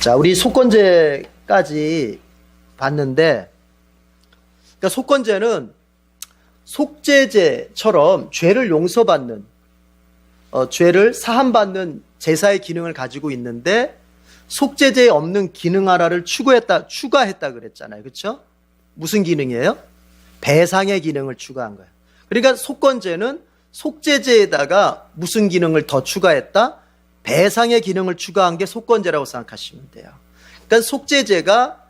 자, 우리 속건제까지 봤는데, 그러니까 속건제는 속죄제처럼 죄를 용서받는, 죄를 사함받는 제사의 기능을 가지고 있는데, 속죄제에 없는 기능 하나를 추가했다 그랬잖아요. 그렇죠? 무슨 기능이에요? 배상의 기능을 추가한 거예요. 그러니까 속건제는 속죄제에다가 무슨 기능을 더 추가했다? 배상의 기능을 추가한 게 속건제라고 생각하시면 돼요. 그러니까 속죄제가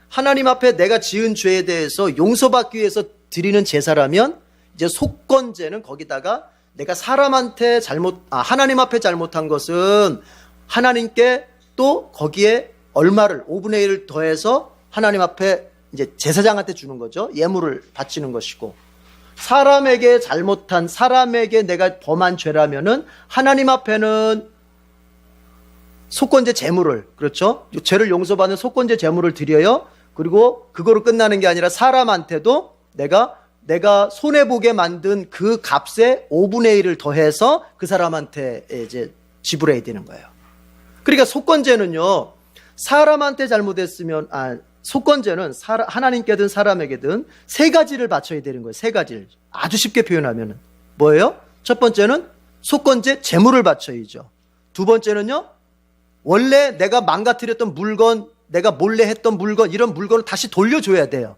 하나님 앞에 내가 지은 죄에 대해서 용서받기 위해서 드리는 제사라면, 이제 속건제는 거기다가 내가 하나님 앞에 잘못한 것은 하나님께 또 거기에 얼마를 5분의 1을 더해서 하나님 앞에 이제 제사장한테 주는 거죠. 예물을 바치는 것이고, 사람에게 내가 범한 죄라면은 하나님 앞에는 속건제 제물을, 그렇죠? 죄를 용서받는 속건제 제물을 드려요. 그리고 그거로 끝나는 게 아니라 사람한테도 내가 손해보게 만든 그 값에 5분의 1을 더해서 그 사람한테 이제 지불해야 되는 거예요. 그러니까 속건제는요, 사람한테 잘못했으면, 속건제는 하나님께든 사람에게든 세 가지를 바쳐야 되는 거예요. 세 가지를. 아주 쉽게 표현하면은. 뭐예요? 첫 번째는 속건제 제물을 바쳐야죠. 두 번째는요, 원래 내가 망가뜨렸던 물건, 내가 몰래 했던 물건, 이런 물건을 다시 돌려줘야 돼요.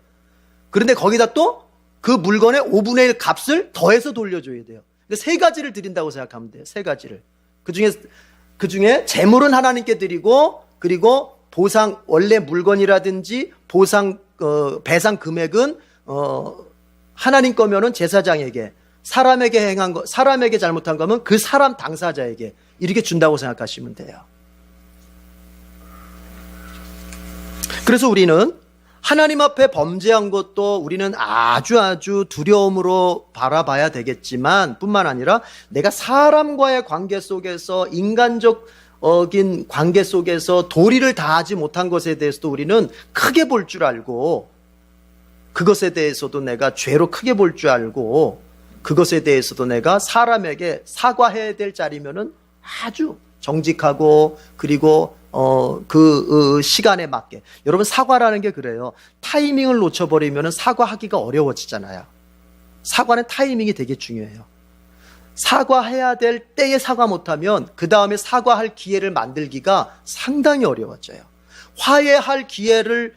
그런데 거기다 또 그 물건의 5분의 1 값을 더해서 돌려줘야 돼요. 세 가지를 드린다고 생각하면 돼요. 세 가지를. 그 중에 제물은 하나님께 드리고, 그리고 보상, 원래 물건이라든지 배상 금액은 하나님 거면은 제사장에게, 사람에게 잘못한 거면 그 사람 당사자에게 이렇게 준다고 생각하시면 돼요. 그래서 우리는 하나님 앞에 범죄한 것도 우리는 아주 두려움으로 바라봐야 되겠지만, 뿐만 아니라 내가 사람과의 관계 속에서, 인간적인 관계 속에서 도리를 다하지 못한 것에 대해서도 우리는 크게 볼 줄 알고, 그것에 대해서도 내가 죄로 크게 볼 줄 알고, 그것에 대해서도 내가 사람에게 사과해야 될 자리면은 아주 정직하고, 그리고 그 시간에 맞게. 여러분, 사과라는 게 그래요. 타이밍을 놓쳐버리면 사과하기가 어려워지잖아요. 사과는 타이밍이 되게 중요해요. 사과해야 될 때에 사과 못하면 그 다음에 사과할 기회를 만들기가 상당히 어려워져요. 화해할 기회를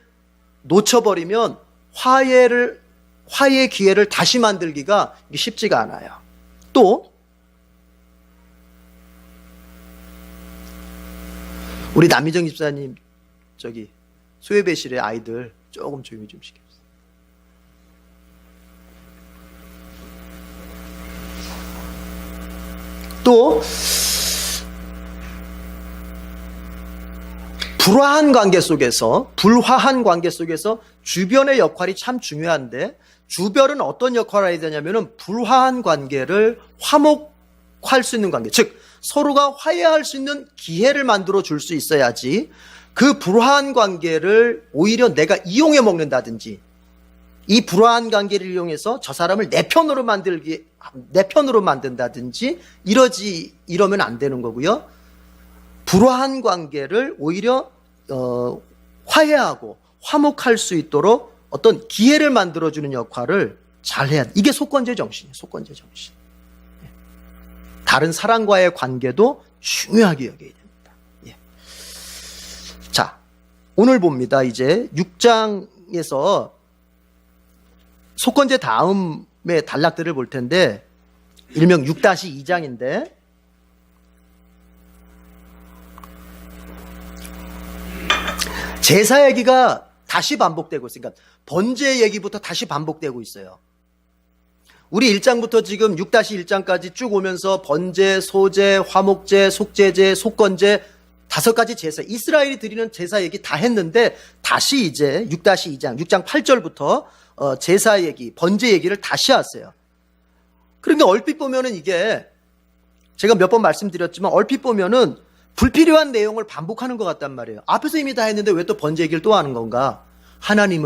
놓쳐버리면 화해의 기회를 다시 만들기가 쉽지가 않아요. 또 우리 남미정 집사님 소예배실의 아이들 조금 조용히 좀 시켜주세요. 또 불화한 관계 속에서 주변의 역할이 참 중요한데, 주변은 어떤 역할을 해야 되냐면은 불화한 관계를 화목할 수 있는 관계, 즉 서로가 화해할 수 있는 기회를 만들어 줄 수 있어야지, 그 불화한 관계를 오히려 내가 이용해 먹는다든지, 이 불화한 관계를 이용해서 저 사람을 내 편으로 만든다든지 이러면 안 되는 거고요. 불화한 관계를 오히려 화해하고 화목할 수 있도록 어떤 기회를 만들어주는 역할을 잘 해야 돼. 이게 속건제 정신이에요. 속건제 정신. 다른 사람과의 관계도 중요하게 여겨야 됩니다. 예. 자, 오늘 봅니다. 이제 6장에서 속건제 다음의 단락들을 볼 텐데, 일명 6-2장인데, 제사 얘기가 다시 반복되고 있으니까 번제 얘기부터 다시 반복되고 있어요. 우리 1장부터 지금 6-1장까지 쭉 오면서 번제, 소제, 화목제, 속죄제, 속건제 5가지 제사, 이스라엘이 드리는 제사 얘기 다 했는데, 다시 이제 6-2장, 6장 8절부터 제사 얘기, 번제 얘기를 다시 하세요. 그러니까 얼핏 보면은 이게, 제가 몇 번 말씀드렸지만 얼핏 보면은 불필요한 내용을 반복하는 것 같단 말이에요. 앞에서 이미 다 했는데 왜 또 번제 얘기를 또 하는 건가? 하나님이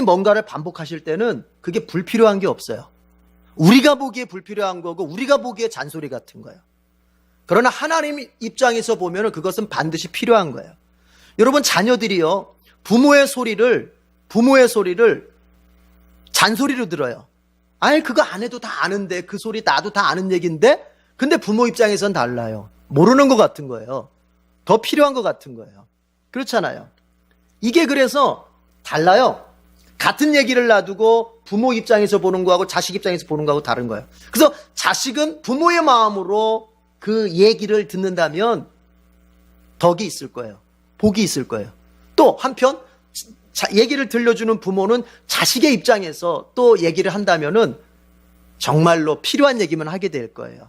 뭔가를 반복하실 때는 그게 불필요한 게 없어요. 우리가 보기에 불필요한 거고, 우리가 보기에 잔소리 같은 거예요. 그러나 하나님 입장에서 보면 그것은 반드시 필요한 거예요. 여러분, 자녀들이요, 부모의 소리를 잔소리로 들어요. 아니, 그거 안 해도 다 아는데, 그 소리 나도 다 아는 얘기인데, 근데 부모 입장에선 달라요. 모르는 것 같은 거예요. 더 필요한 것 같은 거예요. 그렇잖아요. 이게 그래서 달라요. 같은 얘기를 놔두고 부모 입장에서 보는 거하고 자식 입장에서 보는 거하고 다른 거예요. 그래서 자식은 부모의 마음으로 그 얘기를 듣는다면 덕이 있을 거예요. 복이 있을 거예요. 또 한편 얘기를 들려주는 부모는 자식의 입장에서 또 얘기를 한다면은 정말로 필요한 얘기만 하게 될 거예요.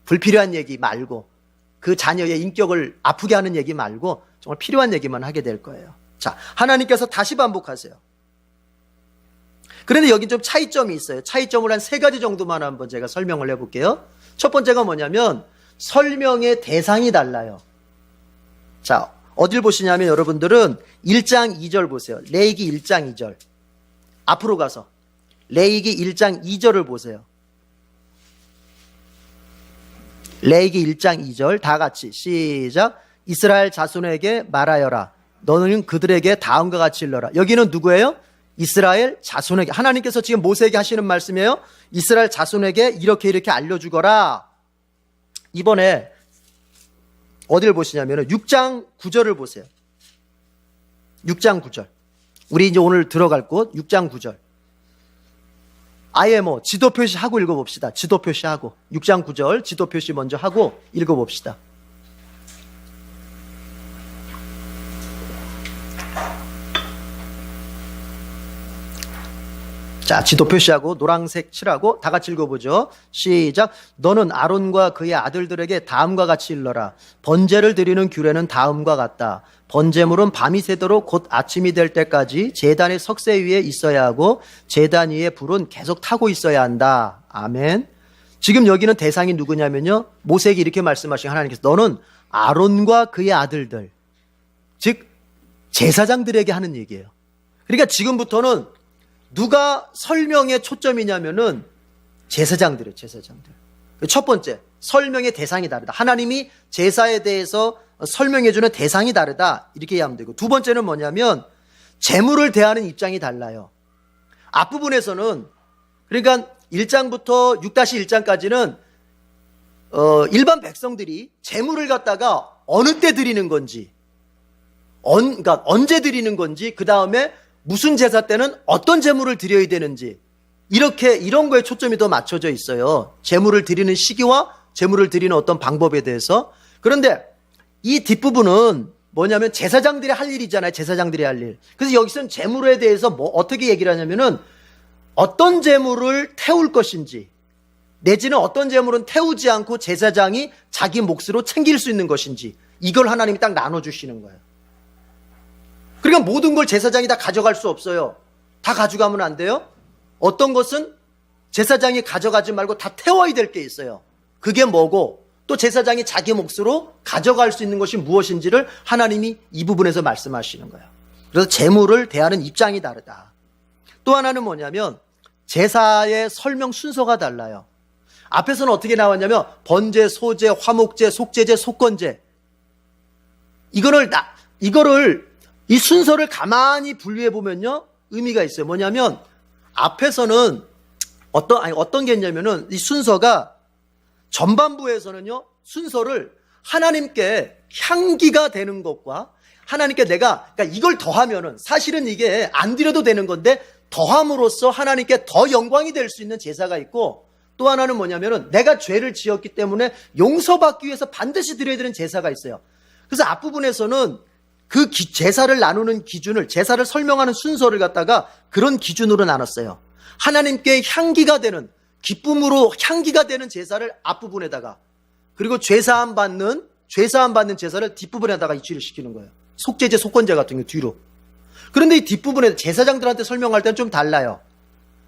불필요한 얘기 말고, 그 자녀의 인격을 아프게 하는 얘기 말고 정말 필요한 얘기만 하게 될 거예요. 자, 하나님께서 다시 반복하세요. 그런데 여기 좀 차이점이 있어요. 차이점을 한 3가지 정도만 한번 제가 설명을 해볼게요. 첫 번째가 뭐냐면 설명의 대상이 달라요. 자, 어딜 보시냐면 여러분들은 1장 2절 보세요. 레위기 1장 2절. 앞으로 가서 레위기 1장 2절을 보세요. 레위기 1장 2절 다 같이 시작. 이스라엘 자손에게 말하여라. 너는 그들에게 다음과 같이 일러라. 여기는 누구예요? 이스라엘 자손에게. 하나님께서 지금 모세에게 하시는 말씀이에요. 이스라엘 자손에게 이렇게 알려주거라. 이번에 어디를 보시냐면 6장 9절을 보세요. 6장 9절. 우리 이제 오늘 들어갈 곳 6장 9절. 아예 지도 표시하고 읽어봅시다. 지도 표시하고 6장 9절 지도 표시 먼저 하고 읽어봅시다. 자, 지도 표시하고 노란색 칠하고 다 같이 읽어보죠. 시작. 너는 아론과 그의 아들들에게 다음과 같이 일러라. 번제를 드리는 규례는 다음과 같다. 번제물은 밤이 새도록 곧 아침이 될 때까지 제단의 석쇠 위에 있어야 하고 제단 위에 불은 계속 타고 있어야 한다. 아멘. 지금 여기는 대상이 누구냐면요, 모세에게 이렇게 말씀하신 하나님께서 너는 아론과 그의 아들들, 즉 제사장들에게 하는 얘기예요. 그러니까 지금부터는 누가 설명의 초점이냐면은 제사장들이에요. 제사장들. 첫 번째, 설명의 대상이 다르다. 하나님이 제사에 대해서 설명해주는 대상이 다르다. 이렇게 이해하면 되고, 두 번째는 뭐냐면 제물을 대하는 입장이 달라요. 앞부분에서는, 그러니까 1장부터 6-1장까지는 일반 백성들이 제물을 갖다가 어느 때 드리는 건지, 그러니까 언제 드리는 건지, 그 다음에 무슨 제사 때는 어떤 제물을 드려야 되는지, 이런 거에 초점이 더 맞춰져 있어요. 제물을 드리는 시기와 제물을 드리는 어떤 방법에 대해서. 그런데 이 뒷부분은 뭐냐면 제사장들이 할 일이잖아요. 제사장들이 할 일. 그래서 여기서는 제물에 대해서 어떻게 얘기를 하냐면은 어떤 제물을 태울 것인지, 내지는 어떤 제물은 태우지 않고 제사장이 자기 몫으로 챙길 수 있는 것인지, 이걸 하나님이 딱 나눠주시는 거예요. 그러니까 모든 걸 제사장이 다 가져갈 수 없어요. 다 가져가면 안 돼요. 어떤 것은 제사장이 가져가지 말고 다 태워야 될 게 있어요. 그게 뭐고, 또 제사장이 자기 몫으로 가져갈 수 있는 것이 무엇인지를 하나님이 이 부분에서 말씀하시는 거예요. 그래서 제물을 대하는 입장이 다르다. 또 하나는 뭐냐면 제사의 설명 순서가 달라요. 앞에서는 어떻게 나왔냐면 번제, 소제, 화목제, 속제제, 속건제. 이거를 이 순서를 가만히 분류해 보면요, 의미가 있어요. 뭐냐면 앞에서는 어떤 게 있냐면은 이 순서가 전반부에서는요, 순서를 하나님께 향기가 되는 것과 하나님께 그러니까 이걸 더하면은 사실은 이게 안 드려도 되는 건데 더함으로써 하나님께 더 영광이 될 수 있는 제사가 있고, 또 하나는 뭐냐면은 내가 죄를 지었기 때문에 용서받기 위해서 반드시 드려야 되는 제사가 있어요. 그래서 앞부분에서는 그 제사를 나누는 기준을, 제사를 설명하는 순서를 갖다가 그런 기준으로 나눴어요. 하나님께 향기가 되는, 기쁨으로 향기가 되는 제사를 앞부분에다가, 그리고 죄사함 받는 제사를 뒷부분에다가 이치를 시키는 거예요. 속죄제, 속건제 같은 게 뒤로. 그런데 이 뒷부분에 제사장들한테 설명할 때는 좀 달라요.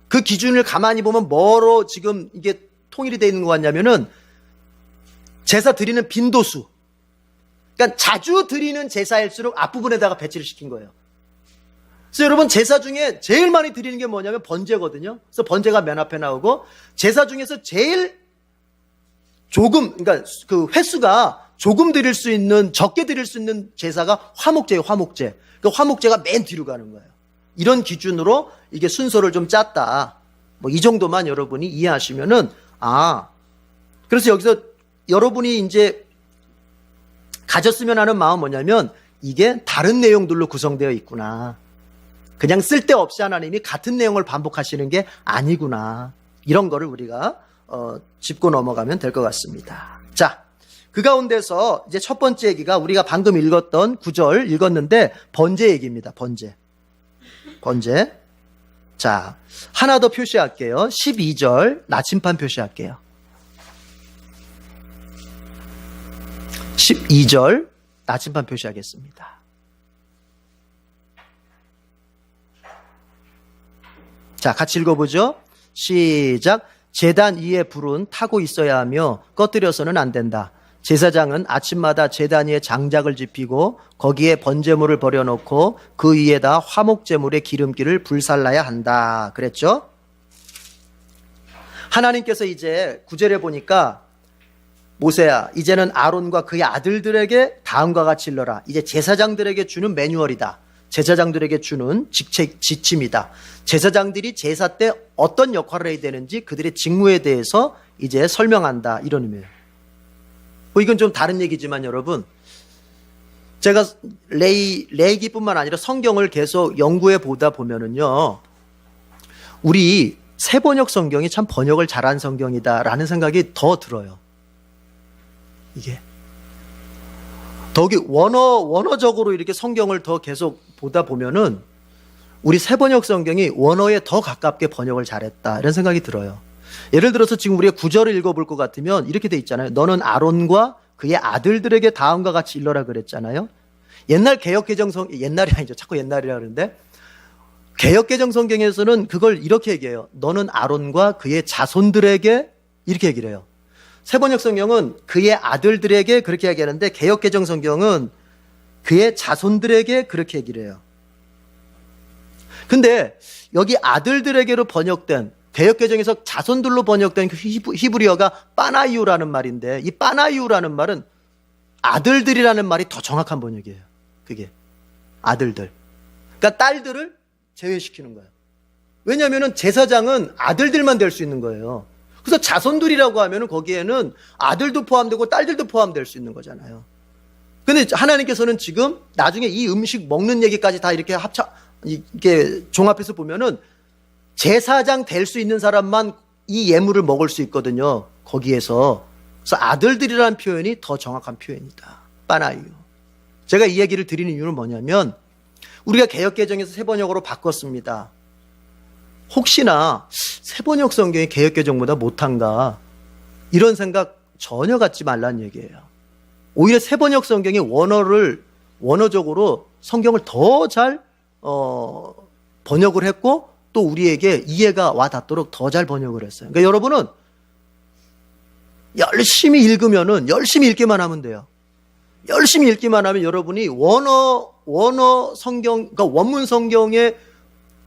그 기준을 가만히 보면 뭐로 지금 이게 통일이 되어 있는 것 같냐면은 제사 드리는 빈도수. 그러니까 자주 드리는 제사일수록 앞부분에다가 배치를 시킨 거예요. 그래서 여러분, 제사 중에 제일 많이 드리는 게 뭐냐면 번제거든요. 그래서 번제가 맨 앞에 나오고, 제사 중에서 제일 조금, 그러니까 그 횟수가 조금 드릴 수 있는, 적게 드릴 수 있는 제사가 화목제예요, 화목제. 그 화목제가 맨 뒤로 가는 거예요. 이런 기준으로 이게 순서를 좀 짰다. 뭐 이 정도만 여러분이 이해하시면은, 그래서 여기서 여러분이 이제 가졌으면 하는 마음은 뭐냐면, 이게 다른 내용들로 구성되어 있구나. 그냥 쓸데없이 하나님이 같은 내용을 반복하시는 게 아니구나. 이런 거를 우리가 짚고 넘어가면 될 것 같습니다. 자, 그 가운데서 이제 첫 번째 얘기가 우리가 방금 읽었던 9절 읽었는데 번제 얘기입니다. 번제. 자, 하나 더 표시할게요. 12절 나침판 표시할게요. 12절 나침판 표시하겠습니다. 자, 같이 읽어보죠. 시작. 제단 위에 불은 타고 있어야 하며 꺼뜨려서는 안 된다. 제사장은 아침마다 제단 위에 장작을 지피고 거기에 번제물을 버려놓고 그 위에다 화목제물의 기름기를 불살라야 한다. 그랬죠? 하나님께서 이제 9절에 보니까 모세야, 이제는 아론과 그의 아들들에게 다음과 같이 일러라. 이제 제사장들에게 주는 매뉴얼이다. 제사장들에게 주는 지침이다. 제사장들이 제사 때 어떤 역할을 해야 되는지 그들의 직무에 대해서 이제 설명한다. 이런 의미예요. 이건 좀 다른 얘기지만 여러분, 제가 레이기뿐만 아니라 성경을 계속 연구해 보다 보면은요, 우리 새번역 성경이 참 번역을 잘한 성경이다라는 생각이 더 들어요. 이게 더욱이 원어적으로 이렇게 성경을 더 계속 보다 보면은 우리 새번역 성경이 원어에 더 가깝게 번역을 잘했다 이런 생각이 들어요. 예를 들어서 지금 우리가 9절을 읽어볼 것 같으면 이렇게 돼 있잖아요. 너는 아론과 그의 아들들에게 다음과 같이 일러라 그랬잖아요. 옛날 옛날이 아니죠. 자꾸 옛날이라 그러는데 개역개정 성경에서는 그걸 이렇게 얘기해요. 너는 아론과 그의 자손들에게 이렇게 얘기를 해요. 새번역 성경은 그의 아들들에게 그렇게 얘기하는데 개역개정 성경은 그의 자손들에게 그렇게 얘기를 해요. 근데 여기 아들들에게로 번역된 개역개정에서 자손들로 번역된 그 히브리어가 빠나이우라는 말인데 이 빠나이우라는 말은 아들들이라는 말이 더 정확한 번역이에요. 그게 아들들. 그러니까 딸들을 제외시키는 거예요. 왜냐하면 제사장은 아들들만 될 수 있는 거예요. 그래서 자손들이라고 하면 거기에는 아들도 포함되고 딸들도 포함될 수 있는 거잖아요. 근데 하나님께서는 지금 나중에 이 음식 먹는 얘기까지 다 이렇게 이렇게 종합해서 보면은 제사장 될 수 있는 사람만 이 예물을 먹을 수 있거든요. 거기에서. 그래서 아들들이라는 표현이 더 정확한 표현이다. 빠나이유. 제가 이 얘기를 드리는 이유는 뭐냐면 우리가 개역개정에서 새번역으로 바꿨습니다. 혹시나 새번역 성경이 개역개정보다 못한가 이런 생각 전혀 갖지 말라는 얘기예요. 오히려 새번역 성경이 원어적으로 성경을 더 잘 번역을 했고 또 우리에게 이해가 와 닿도록 더 잘 번역을 했어요. 그러니까 여러분은 열심히 읽기만 하면 돼요. 열심히 읽기만 하면 여러분이 원어 성경, 그러니까 원문 성경에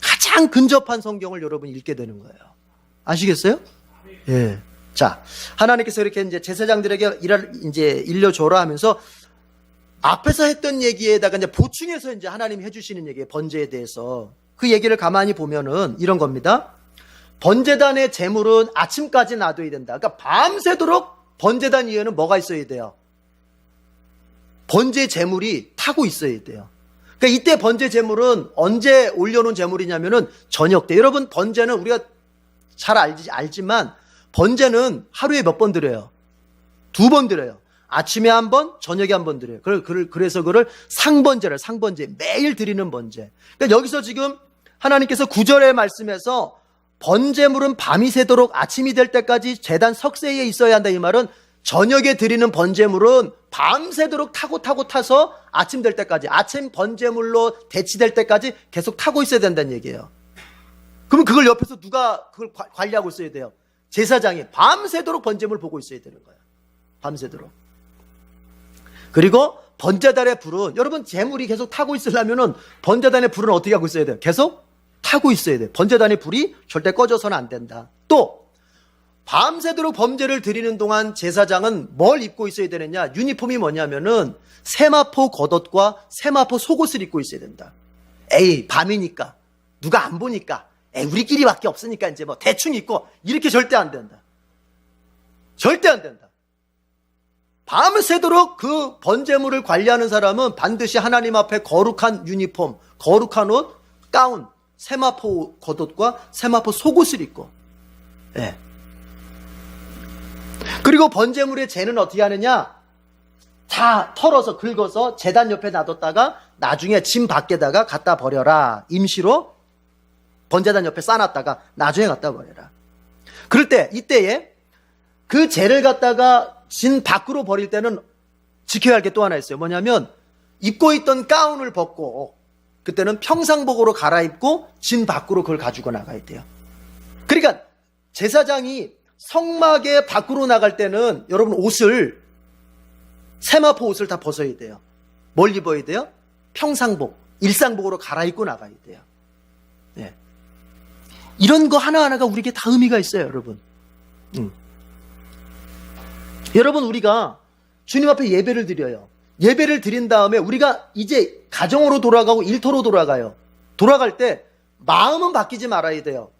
가장 근접한 성경을 여러분이 읽게 되는 거예요. 아시겠어요? 예. 자, 하나님께서 이렇게 이제 제사장들에게 이제 일려줘라 하면서 앞에서 했던 얘기에다가 이제 보충해서 이제 하나님이 해주시는 얘기예요. 번제에 대해서. 그 얘기를 가만히 보면은 이런 겁니다. 번제단의 제물은 아침까지 놔둬야 된다. 그러니까 밤새도록 번제단 위에는 뭐가 있어야 돼요? 번제 제물이 타고 있어야 돼요. 그러니까 이때 번제 제물은 언제 올려놓은 제물이냐면은 저녁 때. 여러분 번제는 우리가 잘 알지만 번제는 하루에 몇 번 드려요? 2번 드려요. 아침에 한 번, 저녁에 한 번 드려요. 그래서 그걸 상번제, 매일 드리는 번제. 그러니까 여기서 지금 하나님께서 9절의 말씀에서 번제물은 밤이 새도록 아침이 될 때까지 제단 석쇠에 있어야 한다 이 말은 저녁에 드리는 번제물은 밤새도록 타서 아침 될 때까지 아침 번제물로 대치될 때까지 계속 타고 있어야 된다는 얘기예요. 그러면 그걸 옆에서 누가 그걸 관리하고 있어야 돼요? 제사장이 밤새도록 번제물 보고 있어야 되는 거예요. 밤새도록. 그리고 번제단의 불은 여러분 제물이 계속 타고 있으려면은 번제단의 불은 어떻게 하고 있어야 돼요? 계속 타고 있어야 돼요. 번제단의 불이 절대 꺼져서는 안 된다. 또 밤새도록 범죄를 드리는 동안 제사장은 뭘 입고 있어야 되느냐? 유니폼이 뭐냐면은 세마포 겉옷과 세마포 속옷을 입고 있어야 된다. 에이, 밤이니까 누가 안 보니까, 에이, 우리끼리밖에 없으니까 이제 뭐 대충 입고, 이렇게 절대 안 된다. 절대 안 된다. 밤새도록 그 번제물을 관리하는 사람은 반드시 하나님 앞에 거룩한 유니폼, 거룩한 옷, 가운, 세마포 겉옷과 세마포 속옷을 입고, 예. 그리고 번제물의 재는 어떻게 하느냐? 다 털어서 긁어서 제단 옆에 놔뒀다가 나중에 짐 밖에다가 갖다 버려라. 임시로 번제단 옆에 싸놨다가 나중에 갖다 버려라. 그럴 때, 이때에 그 재를 갖다가 진 밖으로 버릴 때는 지켜야 할 게 또 하나 있어요. 뭐냐면 입고 있던 가운을 벗고 그때는 평상복으로 갈아입고 진 밖으로 그걸 가지고 나가야 돼요. 그러니까 제사장이 성막에 밖으로 나갈 때는 여러분 옷을, 세마포 옷을 다 벗어야 돼요. 뭘 입어야 돼요? 평상복, 일상복으로 갈아입고 나가야 돼요. 네. 이런 거 하나하나가 우리에게 다 의미가 있어요, 여러분. 여러분, 우리가 주님 앞에 예배를 드려요. 예배를 드린 다음에 우리가 이제 가정으로 돌아가고 일터로 돌아가요. 돌아갈 때 마음은 바뀌지 말아야 돼요.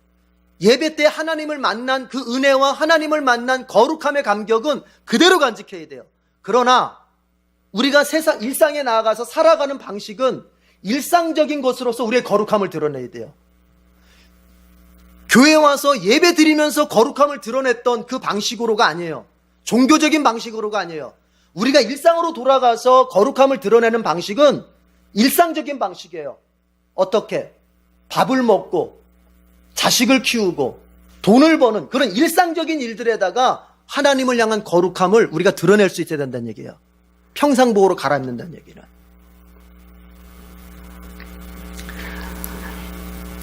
예배 때 하나님을 만난 그 은혜와 하나님을 만난 거룩함의 감격은 그대로 간직해야 돼요. 그러나 우리가 일상에 나아가서 살아가는 방식은 일상적인 것으로서 우리의 거룩함을 드러내야 돼요. 교회 와서 예배 드리면서 거룩함을 드러냈던 그 방식으로가 아니에요. 종교적인 방식으로가 아니에요. 우리가 일상으로 돌아가서 거룩함을 드러내는 방식은 일상적인 방식이에요. 어떻게? 밥을 먹고 자식을 키우고 돈을 버는 그런 일상적인 일들에다가 하나님을 향한 거룩함을 우리가 드러낼 수 있어야 된다는 얘기예요. 평상복으로 갈아입는다는 얘기는.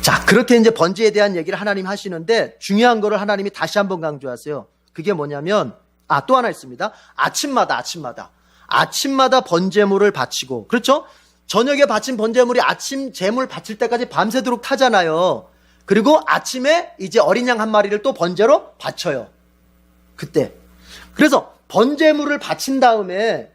자, 그렇게 이제 번제에 대한 얘기를 하나님 하시는데 중요한 거를 하나님이 다시 한번 강조하세요. 그게 뭐냐면, 또 하나 있습니다. 아침마다 번제물을 바치고, 그렇죠? 저녁에 바친 번제물이 아침 제물 바칠 때까지 밤새도록 타잖아요. 그리고 아침에 이제 어린 양 한 마리를 또 번제로 바쳐요. 그때. 그래서 번제물을 바친 다음에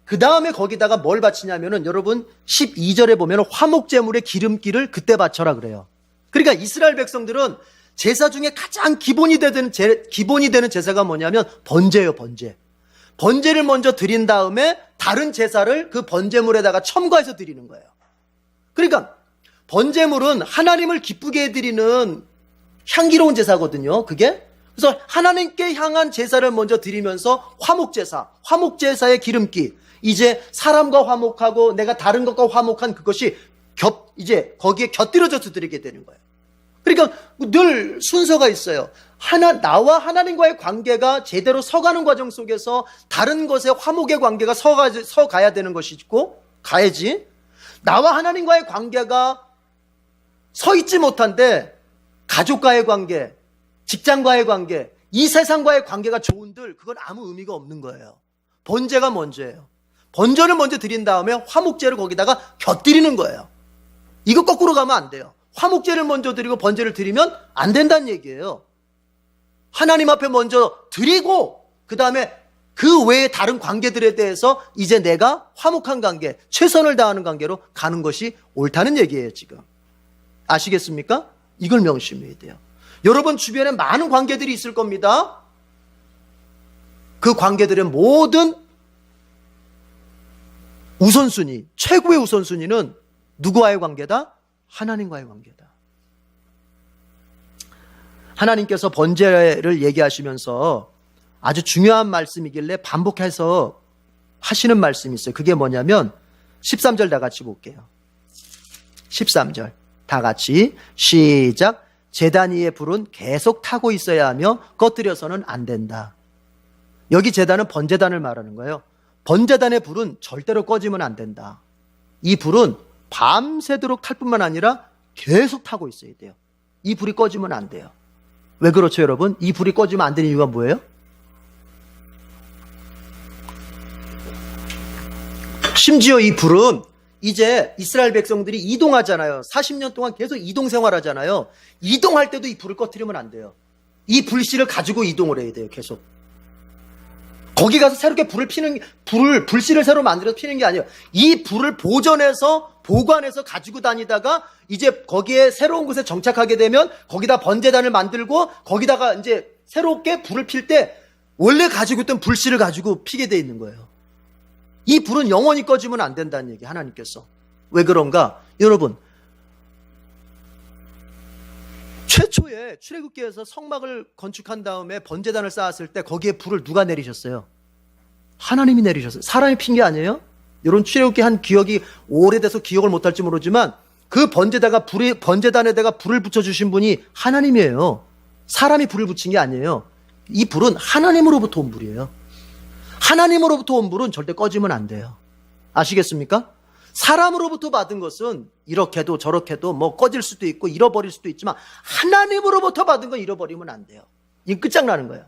그 다음에 거기다가 뭘 바치냐면은 여러분 12절에 보면 화목제물의 기름기를 그때 바쳐라 그래요. 그러니까 이스라엘 백성들은 제사 중에 가장 기본이 되는 제사가 뭐냐면 번제예요, 번제. 번제를 먼저 드린 다음에 다른 제사를 그 번제물에다가 첨가해서 드리는 거예요. 그러니까 번제물은 하나님을 기쁘게 해드리는 향기로운 제사거든요, 그게. 그래서 하나님께 향한 제사를 먼저 드리면서 화목제사의 기름기, 이제 사람과 화목하고 내가 다른 것과 화목한 그것이 이제 거기에 곁들여져서 드리게 되는 거예요. 그러니까 늘 순서가 있어요. 나와 하나님과의 관계가 제대로 서가는 과정 속에서 다른 것에 화목의 관계가 서가야 되는 것이 있고, 가야지. 나와 하나님과의 관계가 서 있지 못한데 가족과의 관계, 직장과의 관계, 이 세상과의 관계가 좋은들 그건 아무 의미가 없는 거예요. 번제가 먼저예요. 번제를 먼저 드린 다음에 화목제를 거기다가 곁들이는 거예요. 이거 거꾸로 가면 안 돼요. 화목제를 먼저 드리고 번제를 드리면 안 된다는 얘기예요. 하나님 앞에 먼저 드리고 그 다음에 그 외에 다른 관계들에 대해서 이제 내가 화목한 관계, 최선을 다하는 관계로 가는 것이 옳다는 얘기예요, 지금. 아시겠습니까? 이걸 명심해야 돼요. 여러분 주변에 많은 관계들이 있을 겁니다. 그 관계들의 모든 우선순위, 최고의 우선순위는 누구와의 관계다? 하나님과의 관계다. 하나님께서 번제를 얘기하시면서 아주 중요한 말씀이길래 반복해서 하시는 말씀이 있어요. 그게 뭐냐면 13절 다 같이 볼게요. 13절 다 같이 시작. 제단 위의 불은 계속 타고 있어야 하며 꺼뜨려서는 안 된다. 여기 제단은 번제단을 말하는 거예요. 번제단의 불은 절대로 꺼지면 안 된다. 이 불은 밤새도록 탈 뿐만 아니라 계속 타고 있어야 돼요. 이 불이 꺼지면 안 돼요. 왜 그렇죠, 여러분? 이 불이 꺼지면 안 되는 이유가 뭐예요? 심지어 이 불은 이제 이스라엘 백성들이 이동하잖아요. 40년 동안 계속 이동 생활하잖아요. 이동할 때도 이 불을 꺼뜨리면 안 돼요. 이 불씨를 가지고 이동을 해야 돼요. 계속. 거기 가서 새롭게 불씨를 새로 만들어서 피는 게 아니에요. 이 불을 보관해서 가지고 다니다가 이제 거기에 새로운 곳에 정착하게 되면 거기다 번제단을 만들고 거기다가 이제 새롭게 불을 필 때 원래 가지고 있던 불씨를 가지고 피게 돼 있는 거예요. 이 불은 영원히 꺼지면 안 된다는 얘기, 하나님께서. 왜 그런가? 여러분, 최초에 출애굽기에서 성막을 건축한 다음에 번제단을 쌓았을 때 거기에 불을 누가 내리셨어요? 하나님이 내리셨어요. 사람이 핀 게 아니에요? 이런 출애굽기 한 기억이 오래돼서 기억을 못할지 모르지만 그 번제단에다가 불을 붙여주신 분이 하나님이에요. 사람이 불을 붙인 게 아니에요. 이 불은 하나님으로부터 온 불이에요. 하나님으로부터 온 불은 절대 꺼지면 안 돼요. 아시겠습니까? 사람으로부터 받은 것은 이렇게도 저렇게도 뭐 꺼질 수도 있고 잃어버릴 수도 있지만 하나님으로부터 받은 건 잃어버리면 안 돼요. 이게 끝장나는 거예요.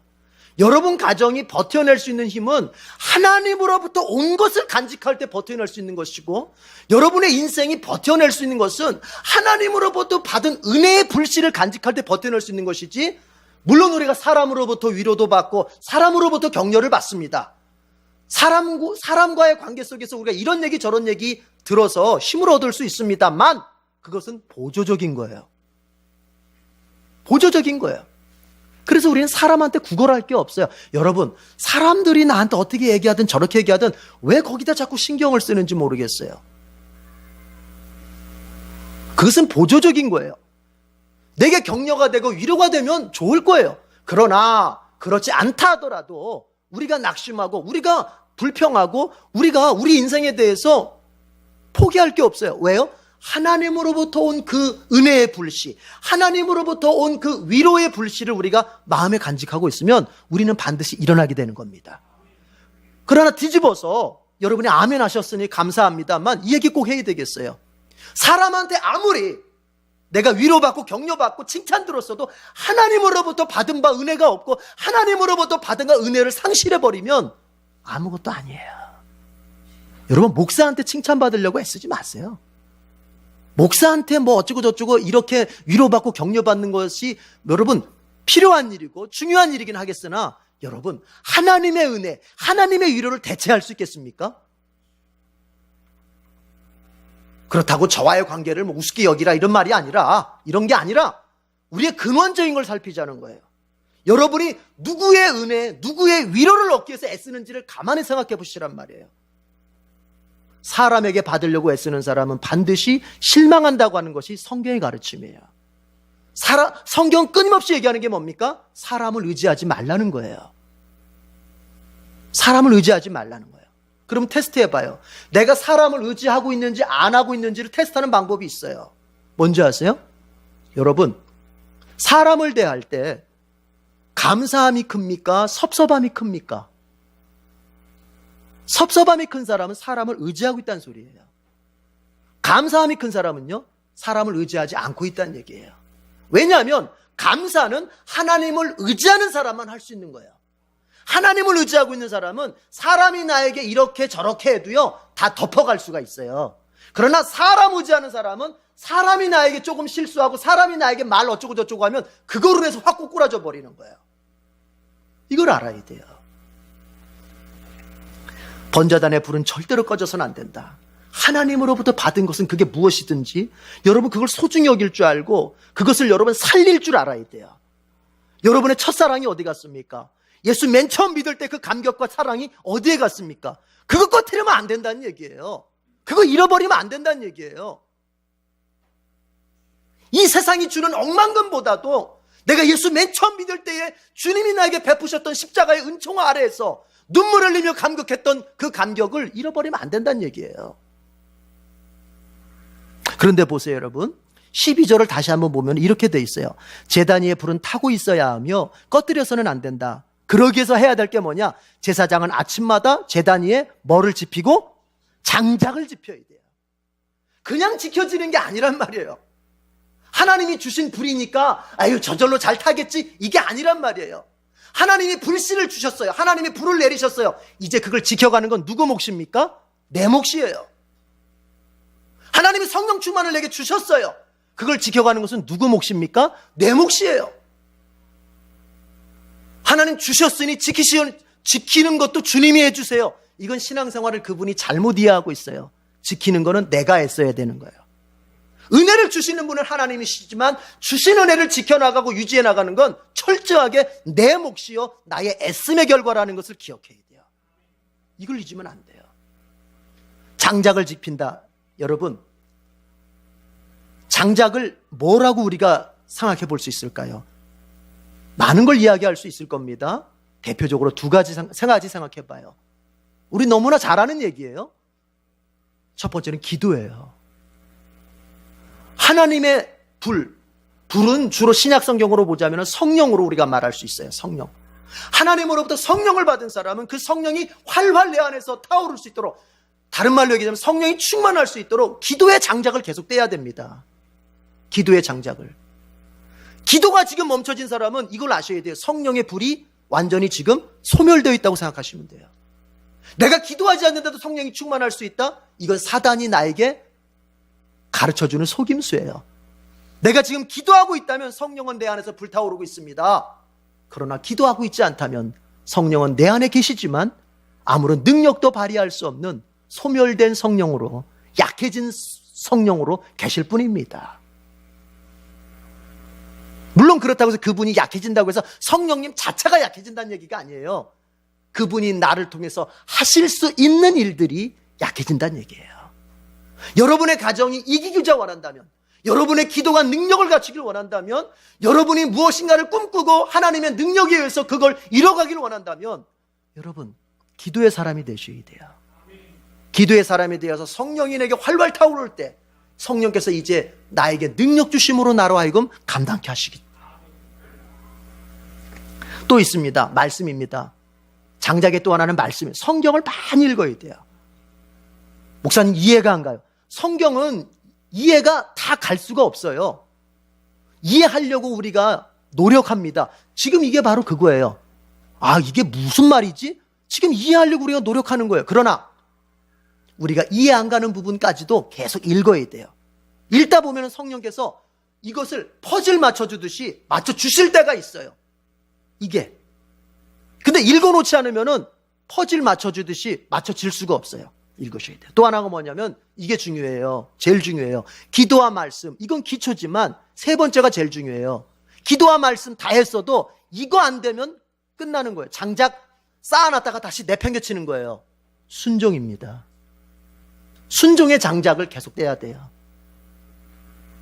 여러분 가정이 버텨낼 수 있는 힘은 하나님으로부터 온 것을 간직할 때 버텨낼 수 있는 것이고, 여러분의 인생이 버텨낼 수 있는 것은 하나님으로부터 받은 은혜의 불씨를 간직할 때 버텨낼 수 있는 것이지, 물론 우리가 사람으로부터 위로도 받고 사람으로부터 격려를 받습니다. 사람과의 관계 속에서 우리가 이런 얘기 저런 얘기 들어서 힘을 얻을 수 있습니다만 그것은 보조적인 거예요. 보조적인 거예요. 그래서 우리는 사람한테 구걸할 게 없어요. 여러분, 사람들이 나한테 어떻게 얘기하든 저렇게 얘기하든 왜 거기다 자꾸 신경을 쓰는지 모르겠어요. 그것은 보조적인 거예요. 내게 격려가 되고 위로가 되면 좋을 거예요. 그러나 그렇지 않다 하더라도 우리가 낙심하고 우리가 불평하고 우리가 우리 인생에 대해서 포기할 게 없어요. 왜요? 하나님으로부터 온 그 은혜의 불씨, 하나님으로부터 온 그 위로의 불씨를 우리가 마음에 간직하고 있으면 우리는 반드시 일어나게 되는 겁니다. 그러나 뒤집어서 여러분이 아멘 하셨으니 감사합니다만 이 얘기 꼭 해야 되겠어요. 사람한테 아무리 내가 위로받고 격려받고 칭찬 들었어도 하나님으로부터 받은 바 은혜가 없고 하나님으로부터 받은 바 은혜를 상실해버리면 아무것도 아니에요. 여러분, 목사한테 칭찬받으려고 애쓰지 마세요. 목사한테 뭐 어쩌고 저쩌고 이렇게 위로받고 격려받는 것이 여러분 필요한 일이고 중요한 일이긴 하겠으나 여러분, 하나님의 은혜, 하나님의 위로를 대체할 수 있겠습니까? 그렇다고 저와의 관계를 뭐 우습게 여기라 이런 말이 아니라, 이런 게 아니라 우리의 근원적인 걸 살피자는 거예요. 여러분이 누구의 은혜, 누구의 위로를 얻기 위해서 애쓰는지를 가만히 생각해 보시란 말이에요. 사람에게 받으려고 애쓰는 사람은 반드시 실망한다고 하는 것이 성경의 가르침이에요. 성경 끊임없이 얘기하는 게 뭡니까? 사람을 의지하지 말라는 거예요. 사람을 의지하지 말라는 거예요. 그럼 테스트해봐요. 내가 사람을 의지하고 있는지 안 하고 있는지를 테스트하는 방법이 있어요. 뭔지 아세요? 여러분, 사람을 대할 때 감사함이 큽니까? 섭섭함이 큽니까? 섭섭함이 큰 사람은 사람을 의지하고 있다는 소리예요. 감사함이 큰 사람은요, 사람을 의지하지 않고 있다는 얘기예요. 왜냐하면 감사는 하나님을 의지하는 사람만 할 수 있는 거예요. 하나님을 의지하고 있는 사람은 사람이 나에게 이렇게 저렇게 해도요, 다 덮어갈 수가 있어요. 그러나 사람 의지하는 사람은 사람이 나에게 조금 실수하고 사람이 나에게 말 어쩌고 저쩌고 하면 그거로 인해서 확 꼬꾸라져 버리는 거예요. 이걸 알아야 돼요. 번제단의 불은 절대로 꺼져서는 안 된다. 하나님으로부터 받은 것은 그게 무엇이든지 여러분 그걸 소중히 여길 줄 알고 그것을 여러분 살릴 줄 알아야 돼요. 여러분의 첫사랑이 어디 갔습니까? 예수 맨 처음 믿을 때 그 감격과 사랑이 어디에 갔습니까? 그거 꺼트리면 안 된다는 얘기예요. 그거 잃어버리면 안 된다는 얘기예요. 이 세상이 주는 억만금보다도 내가 예수 맨 처음 믿을 때에 주님이 나에게 베푸셨던 십자가의 은총화 아래에서 눈물을 흘리며 감격했던 그 감격을 잃어버리면 안 된다는 얘기예요. 그런데 보세요, 여러분. 12절을 다시 한번 보면 이렇게 돼 있어요. 제단 위에 불은 타고 있어야 하며 꺼뜨려서는 안 된다. 그러기 위해서 해야 될 게 뭐냐? 제사장은 아침마다 제단 위에 뭐를 지피고? 장작을 지펴야 돼요. 그냥 지켜지는 게 아니란 말이에요. 하나님이 주신 불이니까 아유 저절로 잘 타겠지, 이게 아니란 말이에요. 하나님이 불씨를 주셨어요. 하나님이 불을 내리셨어요. 이제 그걸 지켜가는 건 누구 몫입니까? 내 몫이에요. 하나님이 성령 충만을 내게 주셨어요. 그걸 지켜가는 것은 누구 몫입니까? 내 몫이에요. 하나님 주셨으니 지키는 것도 주님이 해주세요. 이건 신앙생활을 그분이 잘못 이해하고 있어요. 지키는 거는 내가 애써야 되는 거예요. 은혜를 주시는 분은 하나님이시지만 주신 은혜를 지켜나가고 유지해 나가는 건 철저하게 내 몫이요 나의 애씀의 결과라는 것을 기억해야 돼요. 이걸 잊으면 안 돼요. 장작을 지킨다. 여러분, 장작을 뭐라고 우리가 생각해 볼 수 있을까요? 많은 걸 이야기할 수 있을 겁니다. 대표적으로 세 가지 생각해 봐요. 우리 너무나 잘 아는 얘기예요. 첫 번째는 기도예요. 하나님의 불은 주로 신약 성경으로 보자면 성령으로 우리가 말할 수 있어요. 성령. 하나님으로부터 성령을 받은 사람은 그 성령이 활활 내 안에서 타오를 수 있도록, 다른 말로 얘기하자면 성령이 충만할 수 있도록 기도의 장작을 계속 떼야 됩니다. 기도의 장작을. 기도가 지금 멈춰진 사람은 이걸 아셔야 돼요. 성령의 불이 완전히 지금 소멸되어 있다고 생각하시면 돼요. 내가 기도하지 않는데도 성령이 충만할 수 있다? 이건 사단이 나에게 가르쳐주는 속임수예요. 내가 지금 기도하고 있다면 성령은 내 안에서 불타오르고 있습니다. 그러나 기도하고 있지 않다면 성령은 내 안에 계시지만 아무런 능력도 발휘할 수 없는 소멸된 성령으로, 약해진 성령으로 계실 뿐입니다. 물론 그렇다고 해서 그분이 약해진다고 해서 성령님 자체가 약해진다는 얘기가 아니에요. 그분이 나를 통해서 하실 수 있는 일들이 약해진다는 얘기예요. 여러분의 가정이 이기기를 원한다면, 여러분의 기도가 능력을 갖추기를 원한다면, 여러분이 무엇인가를 꿈꾸고 하나님의 능력에 의해서 그걸 이뤄가기를 원한다면 여러분 기도의 사람이 되셔야 돼요. 기도의 사람이 되어서 성령이 내게 활활 타오를 때 성령께서 이제 나에게 능력 주심으로 나로 하여금 감당케 하시겠다. 또 있습니다. 말씀입니다. 장작의 또 하나는 말씀이에요. 성경을 많이 읽어야 돼요. 목사님 이해가 안 가요. 성경은 이해가 다 갈 수가 없어요. 이해하려고 우리가 노력합니다. 지금 이게 바로 그거예요. 아, 이게 무슨 말이지? 지금 이해하려고 우리가 노력하는 거예요. 그러나 우리가 이해 안 가는 부분까지도 계속 읽어야 돼요. 읽다 보면 성령께서 이것을 퍼즐 맞춰주듯이 맞춰주실 때가 있어요. 이게. 근데 읽어놓지 않으면은 퍼즐 맞춰주듯이 맞춰질 수가 없어요. 읽으셔야 돼요. 또 하나가 뭐냐면 이게 중요해요. 제일 중요해요. 기도와 말씀. 이건 기초지만 세 번째가 제일 중요해요. 기도와 말씀 다 했어도 이거 안 되면 끝나는 거예요. 장작 쌓아놨다가 다시 내팽개치는 거예요. 순종입니다. 순종의 장작을 계속 떼야 돼요.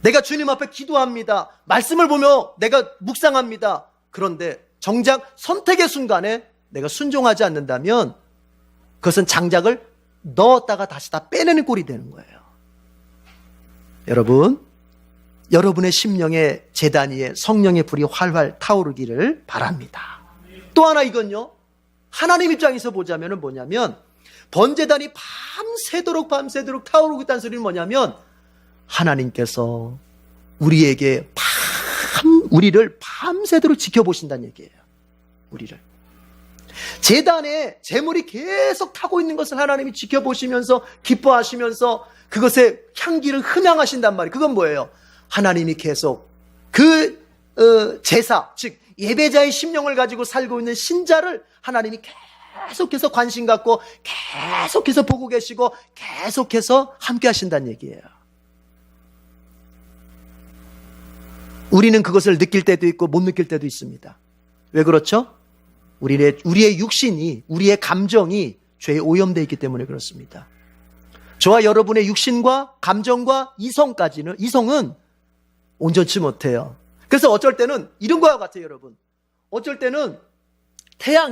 내가 주님 앞에 기도합니다. 말씀을 보며 내가 묵상합니다. 그런데 정작 선택의 순간에 내가 순종하지 않는다면 그것은 장작을 넣었다가 다시 다 빼내는 꼴이 되는 거예요. 여러분, 여러분의 심령의 제단 위에 성령의 불이 활활 타오르기를 바랍니다. 또 하나 이건요, 하나님 입장에서 보자면 뭐냐면 번제단이 밤새도록 타오르고 있다는 소리는 뭐냐면 하나님께서 우리를 밤새도록 지켜보신다는 얘기예요. 우리를. 제단에 제물이 계속 타고 있는 것을 하나님이 지켜보시면서 기뻐하시면서 그것의 향기를 흠양하신단 말이에요. 그건 뭐예요? 하나님이 계속 그 제사, 즉 예배자의 심령을 가지고 살고 있는 신자를 하나님이 계속해서 관심 갖고 계속해서 보고 계시고 계속해서 함께 하신다는 얘기예요. 우리는 그것을 느낄 때도 있고 못 느낄 때도 있습니다. 왜 그렇죠? 우리의 육신이, 우리의 감정이 죄에 오염되어 있기 때문에 그렇습니다. 저와 여러분의 육신과 감정과 이성은 온전치 못해요. 그래서 어쩔 때는 이런 거와 같아요, 여러분. 어쩔 때는 해가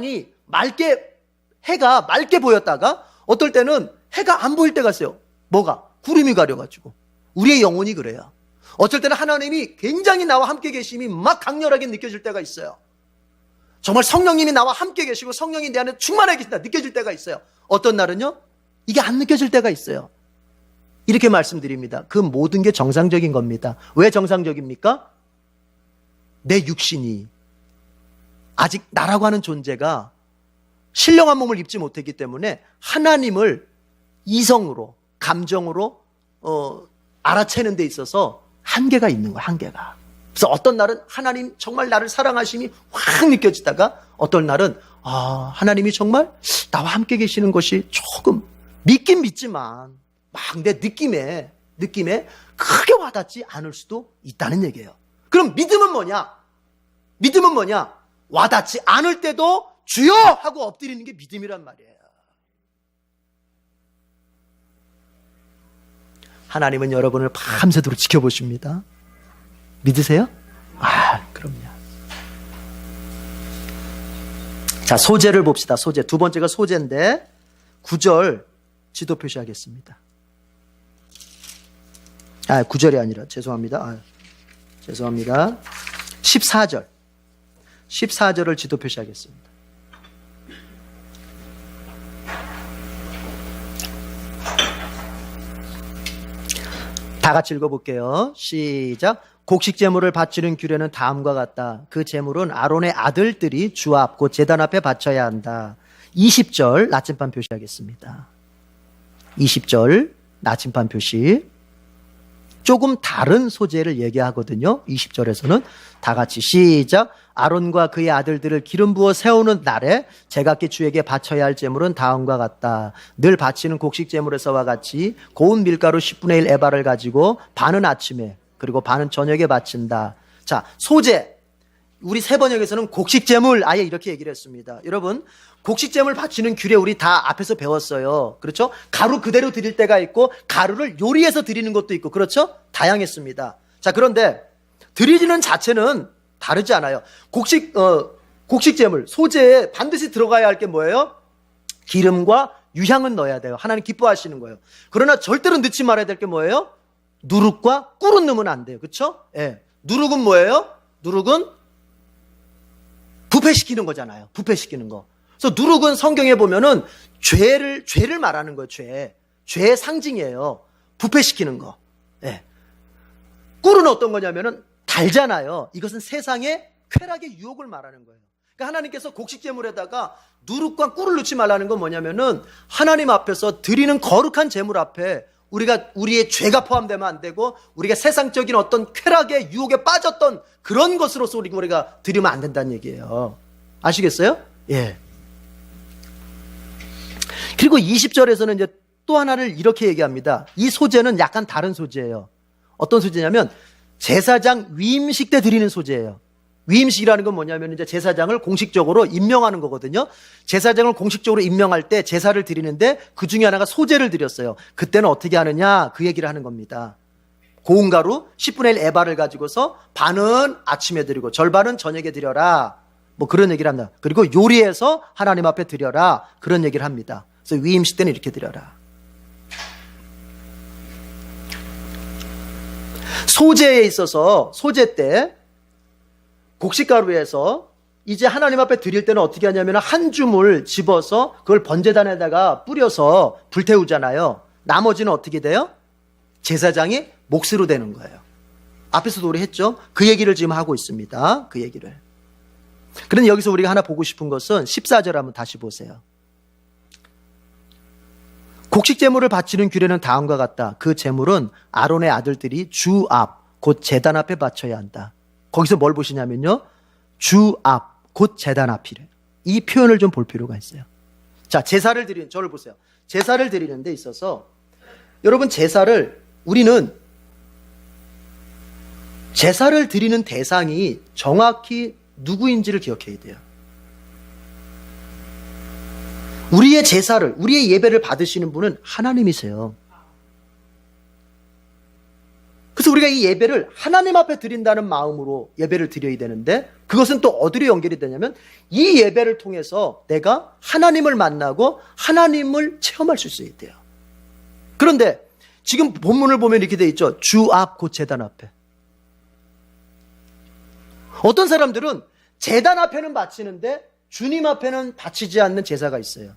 맑게 보였다가 어떨 때는 해가 안 보일 때가 있어요. 뭐가? 구름이 가려가지고. 우리의 영혼이 그래요. 어쩔 때는 하나님이 굉장히 나와 함께 계심이 막 강렬하게 느껴질 때가 있어요. 정말 성령님이 나와 함께 계시고 성령이 내 안에 충만하게 계신다 느껴질 때가 있어요. 어떤 날은요, 이게 안 느껴질 때가 있어요. 이렇게 말씀드립니다. 그 모든 게 정상적인 겁니다. 왜 정상적입니까? 내 육신이 아직 나라고 하는 존재가 신령한 몸을 입지 못했기 때문에 하나님을 이성으로, 감정으로 알아채는 데 있어서 한계가 있는 거야, 한계가. 그래서 어떤 날은 하나님 정말 나를 사랑하심이 확 느껴지다가 어떤 날은 하나님이 정말 나와 함께 계시는 것이 조금 믿긴 믿지만 막 내 느낌에 크게 와닿지 않을 수도 있다는 얘기예요. 그럼 믿음은 뭐냐? 믿음은 뭐냐? 와닿지 않을 때도 주여 하고 엎드리는 게 믿음이란 말이에요. 하나님은 여러분을 밤새도록 지켜보십니다. 믿으세요? 그럼요. 자, 소재를 봅시다. 소재. 두 번째가 소재인데 9절 지도 표시하겠습니다. 9절이 아니라 죄송합니다. 14절. 14절을 지도 표시하겠습니다. 다 같이 읽어볼게요. 시작. 곡식 제물을 바치는 규례는 다음과 같다. 그 제물은 아론의 아들들이 주 앞 곧 제단 앞에 바쳐야 한다. 20절 나침반 표시하겠습니다. 20절 나침반 표시. 조금 다른 소재를 얘기하거든요. 20절에서는 다 같이 시작. 아론과 그의 아들들을 기름 부어 세우는 날에 제각기 주에게 바쳐야 할 제물은 다음과 같다. 늘 바치는 곡식 제물에서와 같이 고운 밀가루 10분의 1 에바를 가지고 반은 아침에 그리고 반은 저녁에 바친다. 자, 소재. 우리 세 번역에서는 곡식 제물 아예 이렇게 얘기를 했습니다. 여러분, 곡식 제물 바치는 규례 우리 다 앞에서 배웠어요. 그렇죠? 가루 그대로 드릴 때가 있고 가루를 요리해서 드리는 것도 있고 그렇죠? 다양했습니다. 자, 그런데 드리는 자체는 다르지 않아요. 곡식 제물 소재에 반드시 들어가야 할 게 뭐예요? 기름과 유향은 넣어야 돼요. 하나님 기뻐하시는 거예요. 그러나 절대로 넣지 말아야 될 게 뭐예요? 누룩과 꿀은 넣으면 안 돼요. 그렇죠? 예. 누룩은 뭐예요? 누룩은 부패시키는 거잖아요. 부패시키는 거. 그래서 누룩은 성경에 보면은 죄를 말하는 거예요. 죄의 상징이에요. 부패시키는 거. 예. 꿀은 어떤 거냐면은 달잖아요. 이것은 세상의 쾌락의 유혹을 말하는 거예요. 그러니까 하나님께서 곡식제물에다가 누룩과 꿀을 넣지 말라는 건 뭐냐면은 하나님 앞에서 드리는 거룩한 제물 앞에 우리의 죄가 포함되면 안 되고 우리가 세상적인 어떤 쾌락의 유혹에 빠졌던 그런 것으로서 우리가 드리면 안 된다는 얘기예요. 아시겠어요? 예. 그리고 20절에서는 이제 또 하나를 이렇게 얘기합니다. 이 소재는 약간 다른 소재예요. 어떤 소재냐면 제사장 위임식 때 드리는 소재예요. 위임식이라는 건 뭐냐면 이제 제사장을 공식적으로 임명하는 거거든요. 제사장을 공식적으로 임명할 때 제사를 드리는데 그 중에 하나가 소재를 드렸어요. 그때는 어떻게 하느냐 그 얘기를 하는 겁니다. 고운 가루 10분의 1 에바를 가지고서 반은 아침에 드리고 절반은 저녁에 드려라. 뭐 그런 얘기를 합니다. 그리고 요리해서 하나님 앞에 드려라. 그런 얘기를 합니다. 그래서 위임식 때는 이렇게 드려라. 소재에 있어서 소재 때 곡식가루에서 이제 하나님 앞에 드릴 때는 어떻게 하냐면 한 줌을 집어서 그걸 번제단에다가 뿌려서 불태우잖아요. 나머지는 어떻게 돼요? 제사장이 몫으로 되는 거예요. 앞에서도 우리 했죠? 그 얘기를 지금 하고 있습니다. 그 얘기를. 그런데 여기서 우리가 하나 보고 싶은 것은 14절 한번 다시 보세요. 곡식 제물을 바치는 규례는 다음과 같다. 그 제물은 아론의 아들들이 주 앞, 곧 제단 앞에 바쳐야 한다. 거기서 뭘 보시냐면요. 주 앞, 곧 제단 앞이래. 이 표현을 좀 볼 필요가 있어요. 자, 제사를 드리는, 저를 보세요. 제사를 드리는 데 있어서 여러분 우리는 제사를 드리는 대상이 정확히 누구인지를 기억해야 돼요. 우리의 예배를 받으시는 분은 하나님이세요. 그래서 우리가 이 예배를 하나님 앞에 드린다는 마음으로 예배를 드려야 되는데 그것은 또 어디로 연결이 되냐면 이 예배를 통해서 내가 하나님을 만나고 하나님을 체험할 수 있어야 돼요. 그런데 지금 본문을 보면 이렇게 돼 있죠. 주 앞 곧 제단 앞에. 어떤 사람들은 제단 앞에는 바치는데 주님 앞에는 바치지 않는 제사가 있어요.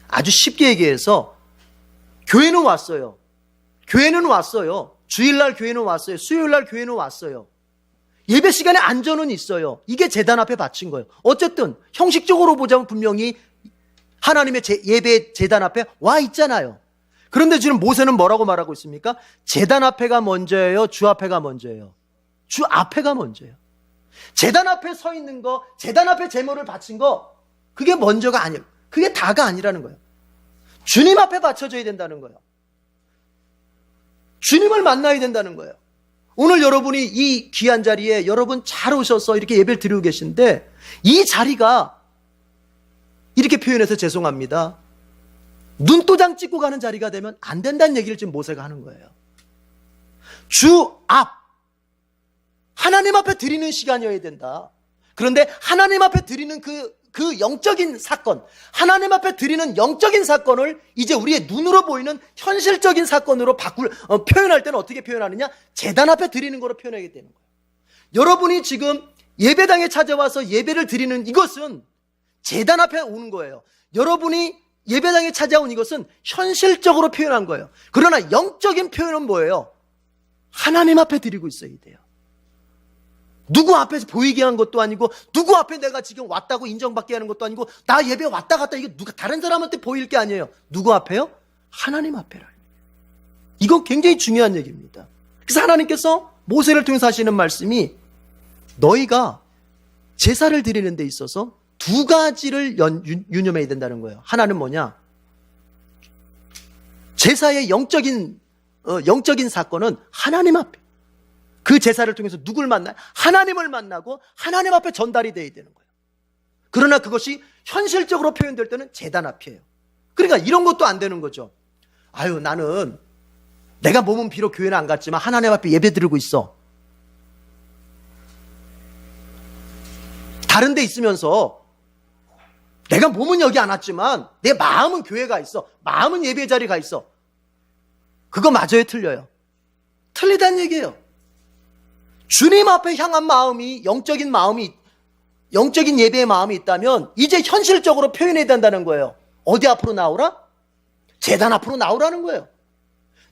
아주 쉽게 얘기해서 교회는 왔어요. 주일날 교회는 왔어요. 수요일날 교회는 왔어요. 예배 시간에 안전은 있어요. 이게 제단 앞에 바친 거예요. 어쨌든 형식적으로 보자면 분명히 하나님의 예배 제단 앞에 와 있잖아요. 그런데 지금 모세는 뭐라고 말하고 있습니까? 제단 앞에가 먼저예요? 주 앞에가 먼저예요? 주 앞에가 먼저예요. 제단 앞에 서 있는 거, 제단 앞에 제물을 바친 거, 그게 먼저가 아니에요. 그게 다가 아니라는 거예요. 주님 앞에 바쳐져야 된다는 거예요. 주님을 만나야 된다는 거예요. 오늘 여러분이 이 귀한 자리에 여러분 잘 오셔서 이렇게 예배를 드리고 계신데, 이 자리가 이렇게 표현해서 죄송합니다, 눈도장 찍고 가는 자리가 되면 안 된다는 얘기를 지금 모세가 하는 거예요. 주 앞, 하나님 앞에 드리는 시간이어야 된다. 그런데 하나님 앞에 드리는 그 영적인 사건, 하나님 앞에 드리는 영적인 사건을 이제 우리의 눈으로 보이는 현실적인 사건으로 표현할 때는 어떻게 표현하느냐? 제단 앞에 드리는 거로 표현하게 되는 거예요. 여러분이 지금 예배당에 찾아와서 예배를 드리는 이것은 제단 앞에 오는 거예요. 여러분이 예배당에 찾아온 이것은 현실적으로 표현한 거예요. 그러나 영적인 표현은 뭐예요? 하나님 앞에 드리고 있어야 돼요. 누구 앞에서 보이게 한 것도 아니고, 누구 앞에 내가 지금 왔다고 인정받게 하는 것도 아니고, 나 예배 왔다 갔다 이게 누가 다른 사람한테 보일 게 아니에요. 누구 앞에요? 하나님 앞에라. 이건 굉장히 중요한 얘기입니다. 그래서 하나님께서 모세를 통해서 하시는 말씀이, 너희가 제사를 드리는 데 있어서 두 가지를 유념해야 된다는 거예요. 하나는 뭐냐? 제사의 영적인 사건은 하나님 앞에, 그 제사를 통해서 누굴 만나요? 하나님을 만나고 하나님 앞에 전달이 돼야 되는 거예요. 그러나 그것이 현실적으로 표현될 때는 제단 앞이에요. 그러니까 이런 것도 안 되는 거죠. 아유, 나는 내가 몸은 비록 교회는 안 갔지만 하나님 앞에 예배 드리고 있어. 다른 데 있으면서 내가 몸은 여기 안 왔지만 내 마음은 교회가 있어. 마음은 예배 자리에 가 있어. 그거 맞아요, 틀려요? 틀리다는 얘기예요. 주님 앞에 향한 마음이, 영적인 예배의 마음이 있다면 이제 현실적으로 표현해야 된다는 거예요. 어디 앞으로 나오라? 제단 앞으로 나오라는 거예요.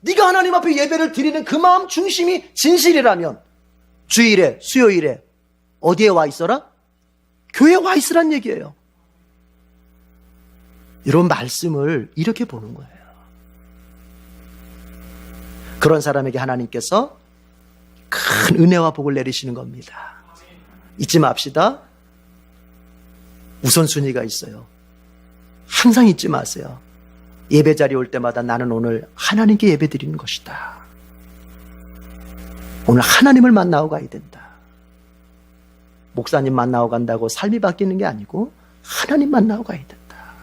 네가 하나님 앞에 예배를 드리는 그 마음 중심이 진실이라면 주일에, 수요일에 어디에 와 있어라? 교회에 와 있으란 얘기예요. 이런 말씀을 이렇게 보는 거예요. 그런 사람에게 하나님께서 큰 은혜와 복을 내리시는 겁니다. 잊지 맙시다. 우선순위가 있어요. 항상 잊지 마세요. 예배 자리에 올 때마다 나는 오늘 하나님께 예배 드리는 것이다. 오늘 하나님을 만나고 가야 된다. 목사님 만나고 간다고 삶이 바뀌는 게 아니고 하나님 만나고 가야 된다.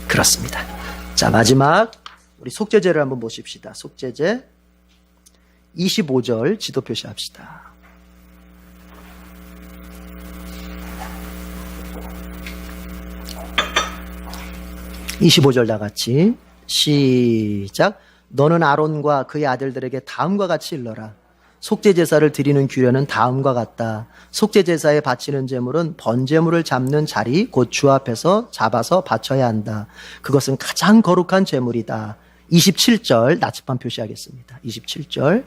그렇습니다. 자, 마지막 우리 속죄제를 한번 보십시다. 속죄제 25절 지도 표시합시다. (25절) 다 같이 시작. 너는 아론과 그의 아들들에게 다음과 같이 일러라. 속죄제사를 드리는 규례는 다음과 같다. 속죄제사에 바치는 제물은 번제물을 잡는 자리 곧 주 앞에서 잡아서 바쳐야 한다. 그것은 가장 거룩한 제물이다. 27절 나침반 표시하겠습니다. 27절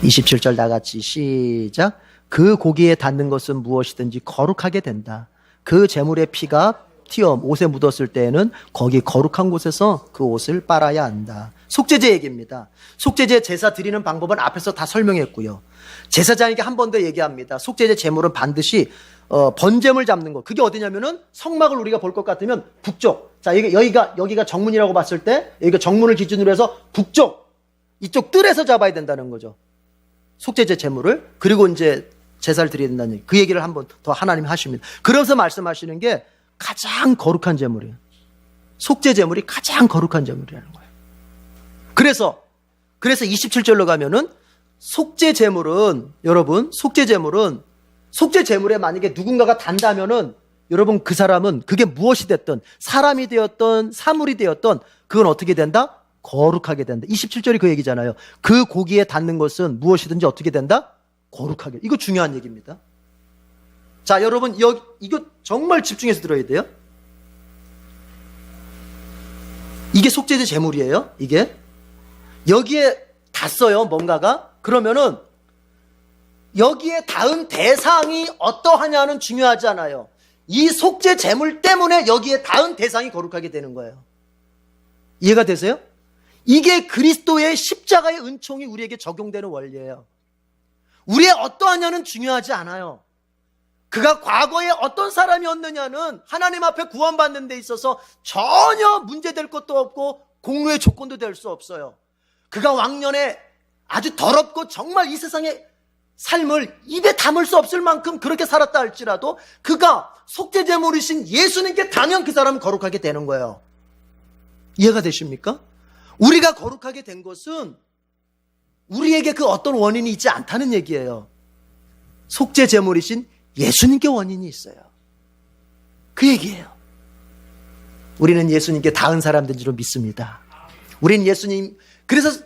27절 다 같이 시작. 그 고기에 닿는 것은 무엇이든지 거룩하게 된다. 그 제물의 피가 튀어 옷에 묻었을 때에는 거기 거룩한 곳에서 그 옷을 빨아야 한다. 속죄제 얘기입니다. 속죄제 제사 드리는 방법은 앞에서 다 설명했고요. 제사장에게 한 번 더 얘기합니다. 속죄제 제물은 반드시 번제물 잡는 거. 그게 어디냐면은 성막을 우리가 볼 것 같으면 북쪽. 자, 여기가 정문이라고 봤을 때 여기가 정문을 기준으로 해서 북쪽 이쪽 뜰에서 잡아야 된다는 거죠. 속죄제 제물을. 그리고 이제 제사를 드려야 된다는 얘기. 그 얘기를 한 번 더 하나님이 하십니다. 그러면서 말씀하시는 게 가장 거룩한 제물이에요. 속죄 제물이 가장 거룩한 제물이라는 거예요. 그래서 27절로 가면은 속죄 제물은 여러분 속죄 제물에 만약에 누군가가 단다면은 여러분 그 사람은 그게 무엇이 됐든 사람이 되었던 사물이 되었던 그건 어떻게 된다? 거룩하게 된다. 27절이 그 얘기잖아요. 그 고기에 닿는 것은 무엇이든지 어떻게 된다? 거룩하게. 이거 중요한 얘기입니다. 자, 여러분 이거 정말 집중해서 들어야 돼요. 이게 속죄제 제물이에요. 이게 여기에 닿았어요. 뭔가가. 그러면은 여기에 닿은 대상이 어떠하냐는 중요하지 않아요. 이 속죄 제물 때문에 여기에 닿은 대상이 거룩하게 되는 거예요. 이해가 되세요? 이게 그리스도의 십자가의 은총이 우리에게 적용되는 원리예요. 우리의 어떠하냐는 중요하지 않아요. 그가 과거에 어떤 사람이었느냐는 하나님 앞에 구원받는 데 있어서 전혀 문제될 것도 없고 공로의 조건도 될 수 없어요. 그가 왕년에 아주 더럽고 정말 이 세상의 삶을 입에 담을 수 없을 만큼 그렇게 살았다 할지라도 그가 속죄제물이신 예수님께 당연 그 사람은 거룩하게 되는 거예요. 이해가 되십니까? 우리가 거룩하게 된 것은 우리에게 그 어떤 원인이 있지 않다는 얘기예요. 속죄제물이신 예수님께 원인이 있어요. 그 얘기예요. 우리는 예수님께 닿은 사람들인 줄 믿습니다. 우리는 예수님, 그래서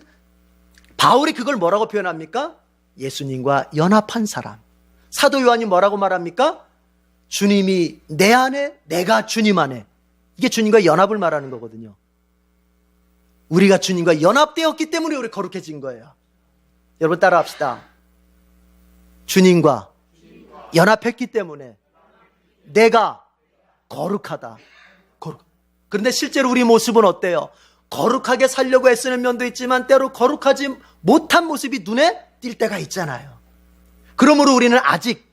바울이 그걸 뭐라고 표현합니까? 예수님과 연합한 사람. 사도 요한이 뭐라고 말합니까? 주님이 내 안에, 내가 주님 안에. 이게 주님과 연합을 말하는 거거든요. 우리가 주님과 연합되었기 때문에 우리 거룩해진 거예요. 여러분 따라합시다. 주님과 연합했기 때문에 내가 거룩하다. 그런데 실제로 우리 모습은 어때요? 거룩하게 살려고 애쓰는 면도 있지만 때로 거룩하지 못한 모습이 눈에 띌 때가 있잖아요. 그러므로 우리는 아직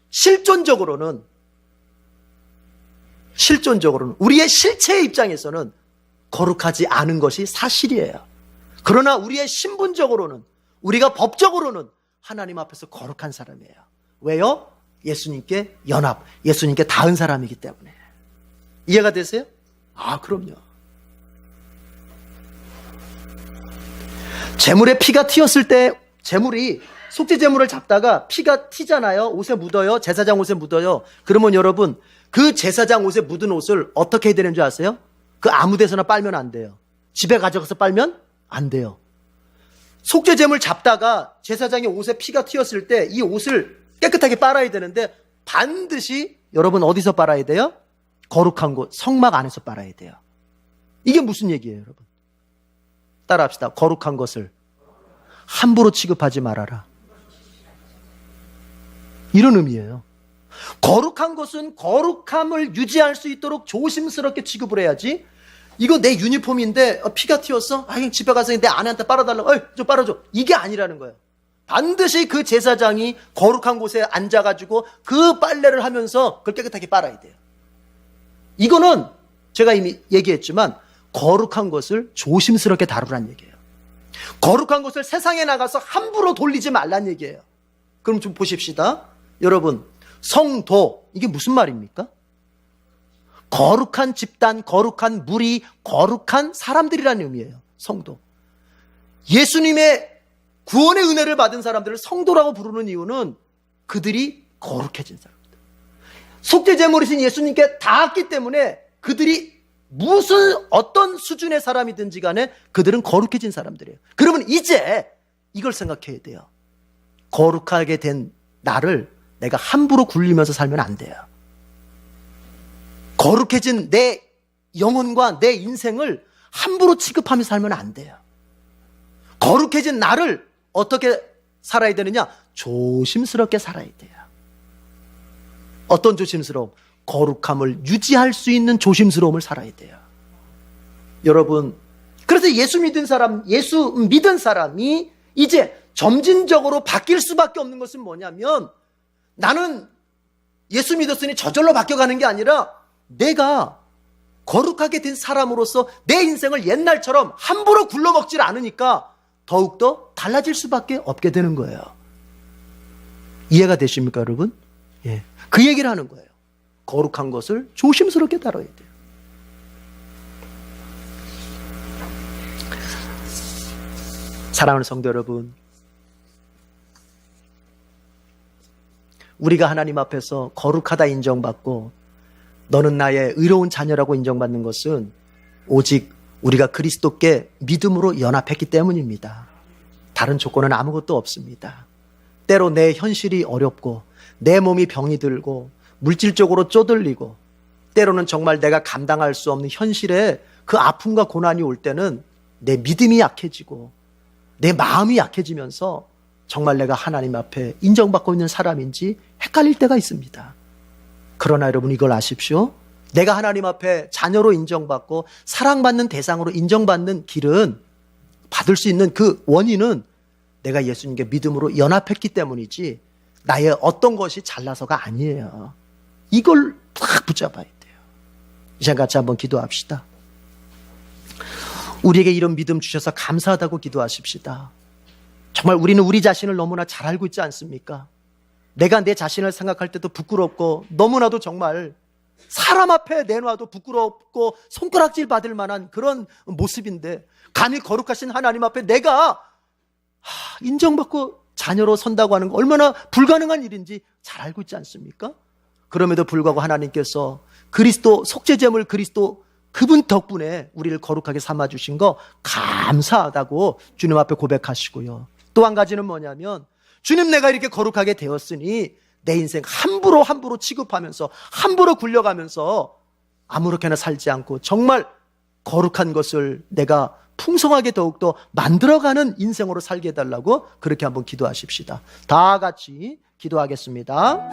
실존적으로는 우리의 실체의 입장에서는 거룩하지 않은 것이 사실이에요. 그러나 우리의 신분적으로는, 우리가 법적으로는 하나님 앞에서 거룩한 사람이에요. 왜요? 예수님께 연합, 예수님께 닿은 사람이기 때문에. 이해가 되세요? 아, 그럼요. 제물에 피가 튀었을 때, 제물이 속죄제물을 잡다가 피가 튀잖아요. 옷에 묻어요. 제사장 옷에 묻어요. 그러면 여러분, 그 제사장 옷에 묻은 옷을 어떻게 해야 되는 줄 아세요? 그 아무 데서나 빨면 안 돼요. 집에 가져가서 빨면 안 돼요. 속죄제물 잡다가 제사장의 옷에 피가 튀었을 때 이 옷을 깨끗하게 빨아야 되는데 반드시 여러분 어디서 빨아야 돼요? 거룩한 곳, 성막 안에서 빨아야 돼요. 이게 무슨 얘기예요, 여러분? 따라합시다. 거룩한 것을 함부로 취급하지 말아라. 이런 의미예요. 거룩한 것은 거룩함을 유지할 수 있도록 조심스럽게 취급을 해야지. 이거 내 유니폼인데 피가 튀었어? 그냥 집에 가서 내 아내한테 빨아달라고. 좀 빨아줘. 이게 아니라는 거예요. 반드시 그 제사장이 거룩한 곳에 앉아가지고 그 빨래를 하면서 그걸 깨끗하게 빨아야 돼요. 이거는 제가 이미 얘기했지만 거룩한 것을 조심스럽게 다루란 얘기예요. 거룩한 것을 세상에 나가서 함부로 돌리지 말란 얘기예요. 그럼 좀 보십시다. 여러분, 성도, 이게 무슨 말입니까? 거룩한 집단, 거룩한 무리, 거룩한 사람들이라는 의미예요. 성도. 예수님의 구원의 은혜를 받은 사람들을 성도라고 부르는 이유는 그들이 거룩해진 사람들. 속죄제물이신 예수님께 닿았기 때문에 그들이 어떤 수준의 사람이든지 간에 그들은 거룩해진 사람들이에요. 그러면 이제 이걸 생각해야 돼요. 거룩하게 된 나를 내가 함부로 굴리면서 살면 안 돼요. 거룩해진 내 영혼과 내 인생을 함부로 취급하면서 살면 안 돼요. 거룩해진 나를 어떻게 살아야 되느냐? 조심스럽게 살아야 돼요. 어떤 조심스러움? 거룩함을 유지할 수 있는 조심스러움을 살아야 돼요. 여러분, 그래서 예수 믿은 사람이 이제 점진적으로 바뀔 수밖에 없는 것은 뭐냐면, 나는 예수 믿었으니 저절로 바뀌어가는 게 아니라 내가 거룩하게 된 사람으로서 내 인생을 옛날처럼 함부로 굴러먹질 않으니까 더욱더 달라질 수밖에 없게 되는 거예요. 이해가 되십니까, 여러분? 예. 그 얘기를 하는 거예요. 거룩한 것을 조심스럽게 다뤄야 돼요. 사랑하는 성도 여러분, 우리가 하나님 앞에서 거룩하다 인정받고 너는 나의 의로운 자녀라고 인정받는 것은 오직 우리가 그리스도께 믿음으로 연합했기 때문입니다. 다른 조건은 아무것도 없습니다. 때로 내 현실이 어렵고 내 몸이 병이 들고 물질적으로 쪼들리고 때로는 정말 내가 감당할 수 없는 현실에 그 아픔과 고난이 올 때는 내 믿음이 약해지고 내 마음이 약해지면서 정말 내가 하나님 앞에 인정받고 있는 사람인지 헷갈릴 때가 있습니다. 그러나 여러분 이걸 아십시오. 내가 하나님 앞에 자녀로 인정받고 사랑받는 대상으로 인정받는 길은 받을 수 있는 그 원인은 내가 예수님께 믿음으로 연합했기 때문이지 나의 어떤 것이 잘나서가 아니에요. 이걸 딱 붙잡아야 돼요. 이 시간 같이 한번 기도합시다. 우리에게 이런 믿음 주셔서 감사하다고 기도하십시다. 정말 우리는 우리 자신을 너무나 잘 알고 있지 않습니까? 내가 내 자신을 생각할 때도 부끄럽고 너무나도 정말 사람 앞에 내놔도 부끄럽고 손가락질 받을 만한 그런 모습인데 감히 거룩하신 하나님 앞에 내가 인정받고 자녀로 선다고 하는 거 얼마나 불가능한 일인지 잘 알고 있지 않습니까? 그럼에도 불구하고 하나님께서 그리스도 속죄제물 그리스도 그분 덕분에 우리를 거룩하게 삼아주신 거 감사하다고 주님 앞에 고백하시고요. 또 한 가지는 뭐냐면 주님 내가 이렇게 거룩하게 되었으니 내 인생 함부로 취급하면서 함부로 굴려가면서 아무렇게나 살지 않고 정말 거룩한 것을 내가 풍성하게 더욱더 만들어가는 인생으로 살게 해달라고 그렇게 한번 기도하십시다. 다 같이 기도하겠습니다.